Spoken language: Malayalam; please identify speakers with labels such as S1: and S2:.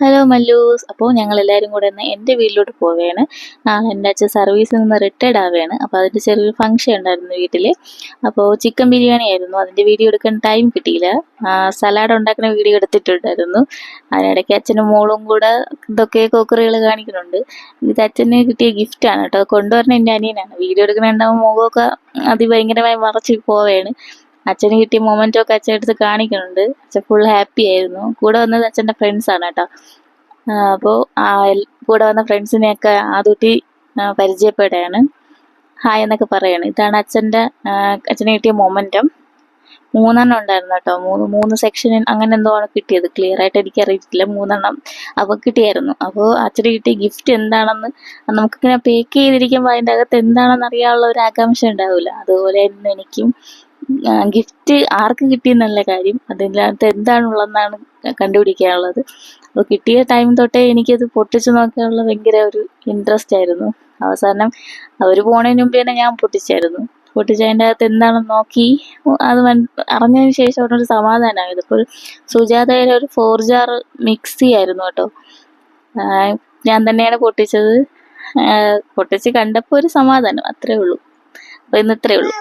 S1: ഹലോ മല്ലൂസ്. അപ്പോൾ ഞങ്ങളെല്ലാവരും കൂടെ ഒന്ന് എൻ്റെ വീട്ടിലോട്ട് പോവുകയാണ്. നാളെ എൻ്റെ അച്ഛൻ സർവീസിൽ നിന്ന് റിട്ടയർഡ് ആവുകയാണ്. അപ്പോൾ അതിൻ്റെ ചെറിയൊരു ഫംഗ്ഷൻ ഉണ്ടായിരുന്നു വീട്ടിൽ. അപ്പോൾ ചിക്കൻ ബിരിയാണി ആയിരുന്നു. അതിൻ്റെ വീഡിയോ എടുക്കാൻ ടൈം കിട്ടിയില്ല. സലാഡ് ഉണ്ടാക്കുന്ന വീഡിയോ എടുത്തിട്ടുണ്ടായിരുന്നു. അതിനിടയ്ക്ക് അച്ഛനും മോളും കൂടെ ഇതൊക്കെ കോക്കറികൾ കാണിക്കുന്നുണ്ട്. ഇത് അച്ഛന് കിട്ടിയ ഗിഫ്റ്റാണ് കേട്ടോ. കൊണ്ടുവരുന്ന എൻ്റെ അനിയനാണ്. വീഡിയോ എടുക്കണുണ്ടാകുമ്പോൾ മുഖമൊക്കെ അതിഭയങ്കരമായി മറച്ച് പോവുകയാണ്. അച്ഛന് കിട്ടിയ മൊമെൻ്റൊക്കെ അച്ഛൻ എടുത്ത് കാണിക്കുന്നുണ്ട്. അച്ഛൻ ഫുൾ ഹാപ്പി ആയിരുന്നു. കൂടെ വന്നത് അച്ഛൻ്റെ ഫ്രണ്ട്സാണ് കേട്ടോ. അപ്പോൾ കൂടെ വന്ന ഫ്രണ്ട്സിനെയൊക്കെ ആദ്യകൂട്ടി പരിചയപ്പെടുകയാണ്. ഹായ് എന്നൊക്കെ പറയാണ്. ഇതാണ് അച്ഛന് കിട്ടിയ മൊമെൻറ്റം. 3 ഉണ്ടായിരുന്നു കേട്ടോ. മൂന്ന് സെക്ഷൻ അങ്ങനെ എന്തോ ആണ് കിട്ടിയത്. ക്ലിയർ ആയിട്ട് എനിക്കറിയില്ല. 3 അപ്പോൾ കിട്ടിയായിരുന്നു. അപ്പോൾ അച്ഛന് കിട്ടിയ ഗിഫ്റ്റ് എന്താണെന്ന് നമുക്കിങ്ങനെ പേക്ക് ചെയ്തിരിക്കുമ്പോൾ അതിൻ്റെ അകത്ത് എന്താണെന്ന് അറിയാനുള്ള ഒരു ആകാംക്ഷ ഉണ്ടാവില്ല. അതുപോലെയായിരുന്നു എനിക്കും. ഗിഫ്റ്റ് ആർക്ക് കിട്ടിയെന്നല്ല കാര്യം, അതിനകത്ത് എന്താണുള്ളതെന്നാണ് കണ്ടുപിടിക്കാനുള്ളത്. അപ്പോൾ കിട്ടിയ ടൈം തൊട്ടേ എനിക്കത് പൊട്ടിച്ചു നോക്കാനുള്ള ഭയങ്കര ഒരു ഇൻട്രസ്റ്റ് ആയിരുന്നു. അവസാനം അവർ പോണതിന് മുമ്പ് തന്നെ ഞാൻ പൊട്ടിച്ചായിരുന്നു. പൊട്ടിച്ചതിൻ്റെ അകത്ത് എന്താണെന്ന് നോക്കി അത് അറിഞ്ഞതിന് ശേഷം ഒരു സമാധാനമായത്. ഇപ്പോൾ സുജാതയുടെ ഒരു 4 ജാർ മിക്സി ആയിരുന്നു കേട്ടോ. ഞാൻ തന്നെയാണ് പൊട്ടിച്ചത്. പൊട്ടിച്ച് കണ്ടപ്പോൾ ഒരു സമാധാനം, അത്രേ ഉള്ളൂ. അപ്പോൾ ഇന്ന് ഇത്രയേ ഉള്ളൂ.